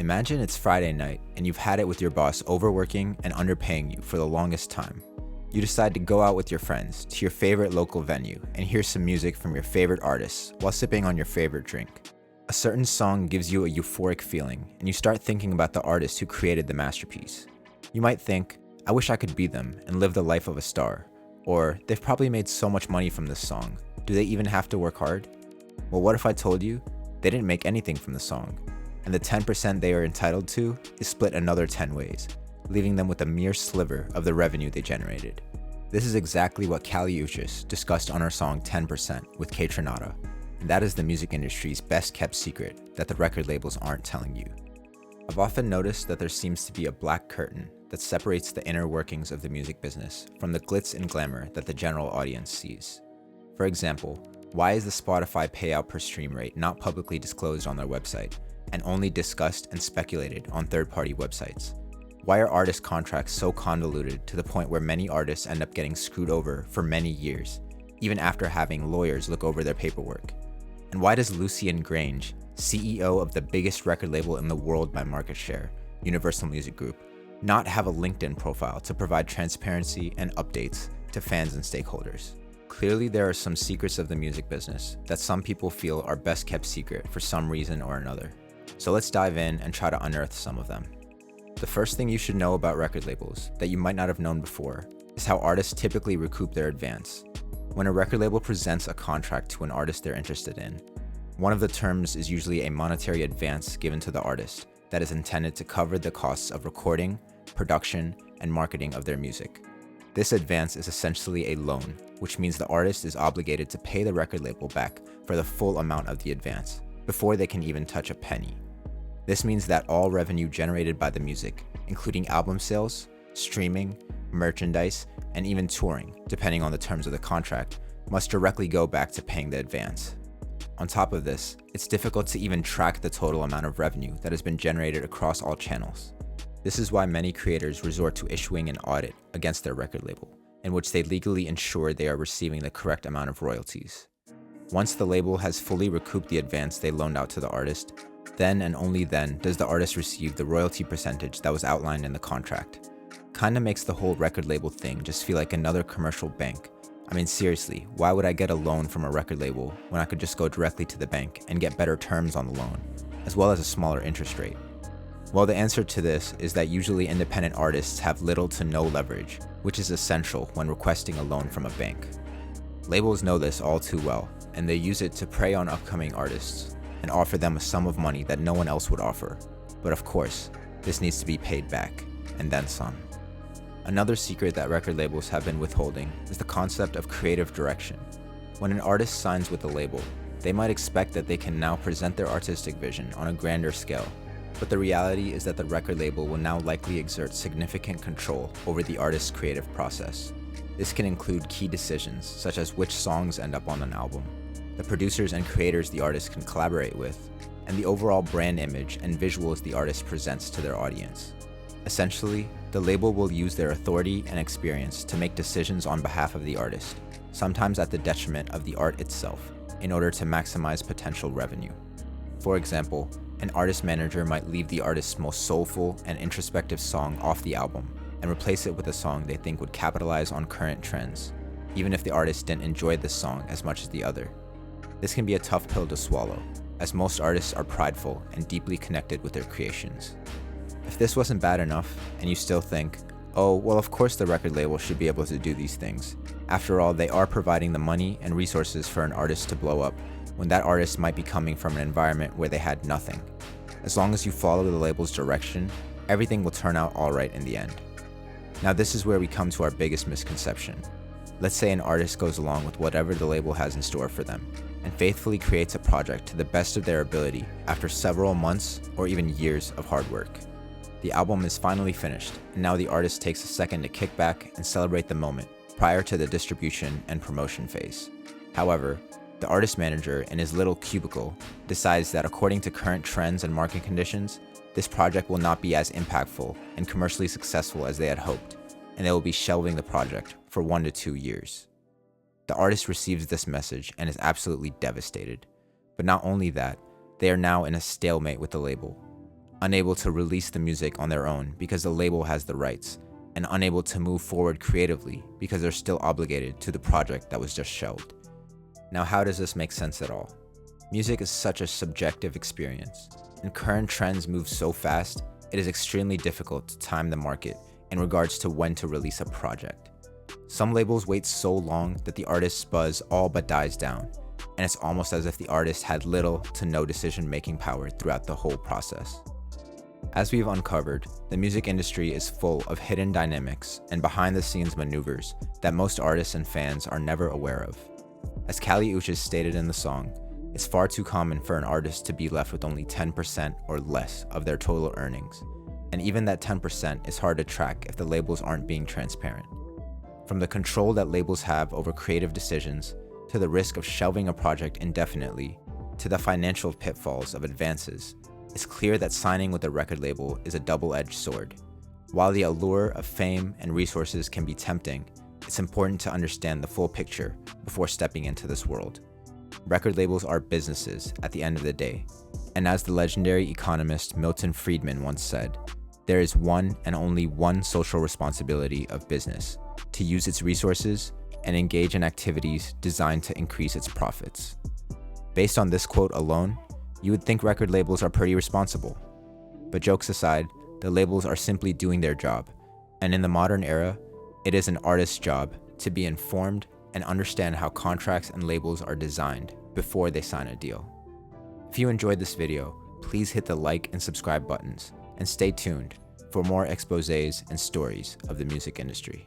Imagine it's Friday night and you've had it with your boss overworking and underpaying you for the longest time. You decide to go out with your friends to your favorite local venue and hear some music from your favorite artists while sipping on your favorite drink. A certain song gives you a euphoric feeling and you start thinking about the artist who created the masterpiece. You might think, I wish I could be them and live the life of a star. Or, they've probably made so much money from this song. Do they even have to work hard? Well, what if I told you they didn't make anything from the song, and the 10% they are entitled to is split another 10 ways, leaving them with a mere sliver of the revenue they generated. This is exactly what Kali Uchis discussed on her song 10% with K Tronada, and that is the music industry's best kept secret that the record labels aren't telling you. I've often noticed that there seems to be a black curtain that separates the inner workings of the music business from the glitz and glamour that the general audience sees. For example, why is the Spotify payout per stream rate not publicly disclosed on their website, and only discussed and speculated on third-party websites? Why are artist contracts so convoluted to the point where many artists end up getting screwed over for many years, even after having lawyers look over their paperwork? And why does Lucian Grange, CEO of the biggest record label in the world by market share, Universal Music Group, not have a LinkedIn profile to provide transparency and updates to fans and stakeholders? Clearly, there are some secrets of the music business that some people feel are best kept secret for some reason or another. So let's dive in and try to unearth some of them. The first thing you should know about record labels that you might not have known before is how artists typically recoup their advance. When a record label presents a contract to an artist they're interested in, one of the terms is usually a monetary advance given to the artist that is intended to cover the costs of recording, production, and marketing of their music. This advance is essentially a loan, which means the artist is obligated to pay the record label back for the full amount of the advance before they can even touch a penny. This means that all revenue generated by the music, including album sales, streaming, merchandise, and even touring, depending on the terms of the contract, must directly go back to paying the advance. On top of this, it's difficult to even track the total amount of revenue that has been generated across all channels. This is why many creators resort to issuing an audit against their record label, in which they legally ensure they are receiving the correct amount of royalties. Once the label has fully recouped the advance they loaned out to the artist, then and only then does the artist receive the royalty percentage that was outlined in the contract. Kinda makes the whole record label thing just feel like another commercial bank. I mean, seriously, why would I get a loan from a record label when I could just go directly to the bank and get better terms on the loan, as well as a smaller interest rate? Well, the answer to this is that usually independent artists have little to no leverage, which is essential when requesting a loan from a bank. Labels know this all too well, and they use it to prey on upcoming artists and offer them a sum of money that no one else would offer. But of course, this needs to be paid back, and then some. Another secret that record labels have been withholding is the concept of creative direction. When an artist signs with a label, they might expect that they can now present their artistic vision on a grander scale. But the reality is that the record label will now likely exert significant control over the artist's creative process. This can include key decisions, such as which songs end up on an album, the producers and creators the artist can collaborate with, and the overall brand image and visuals the artist presents to their audience. Essentially, the label will use their authority and experience to make decisions on behalf of the artist, sometimes at the detriment of the art itself, in order to maximize potential revenue. For example, an artist manager might leave the artist's most soulful and introspective song off the album and replace it with a song they think would capitalize on current trends, even if the artist didn't enjoy this song as much as the other. This can be a tough pill to swallow, as most artists are prideful and deeply connected with their creations. If this wasn't bad enough, and you still think, oh, well, of course the record label should be able to do these things. After all, they are providing the money and resources for an artist to blow up, when that artist might be coming from an environment where they had nothing. As long as you follow the label's direction, everything will turn out alright in the end. Now this is where we come to our biggest misconception. Let's say an artist goes along with whatever the label has in store for them, and faithfully creates a project to the best of their ability after several months or even years of hard work. The album is finally finished, and now the artist takes a second to kick back and celebrate the moment prior to the distribution and promotion phase. However, the artist manager in his little cubicle decides that according to current trends and market conditions, this project will not be as impactful and commercially successful as they had hoped, and they will be shelving the project for 1 to 2 years. The artist receives this message and is absolutely devastated. But not only that, they are now in a stalemate with the label. unable to release the music on their own because the label has the rights, and unable to move forward creatively because they're still obligated to the project that was just shelved. Now, how does this make sense at all? Music is such a subjective experience, and current trends move so fast, it is extremely difficult to time the market in regards to when to release a project. Some labels wait so long that the artist's buzz all but dies down, and it's almost as if the artist had little to no decision-making power throughout the whole process. As we've uncovered, the music industry is full of hidden dynamics and behind-the-scenes maneuvers that most artists and fans are never aware of. As Kali Uchis stated in the song, it's far too common for an artist to be left with only 10% or less of their total earnings, and even that 10% is hard to track if the labels aren't being transparent. From the control that labels have over creative decisions, to the risk of shelving a project indefinitely, to the financial pitfalls of advances, it's clear that signing with a record label is a double-edged sword. While the allure of fame and resources can be tempting, it's important to understand the full picture before stepping into this world. Record labels are businesses at the end of the day, and as the legendary economist Milton Friedman once said, there is one and only one social responsibility of business: to use its resources and engage in activities designed to increase its profits. Based on this quote alone, you would think record labels are pretty responsible. But jokes aside, the labels are simply doing their job, and in the modern era, it is an artist's job to be informed and understand how contracts and labels are designed before they sign a deal. If you enjoyed this video, please hit the like and subscribe buttons, and stay tuned for more exposés and stories of the music industry.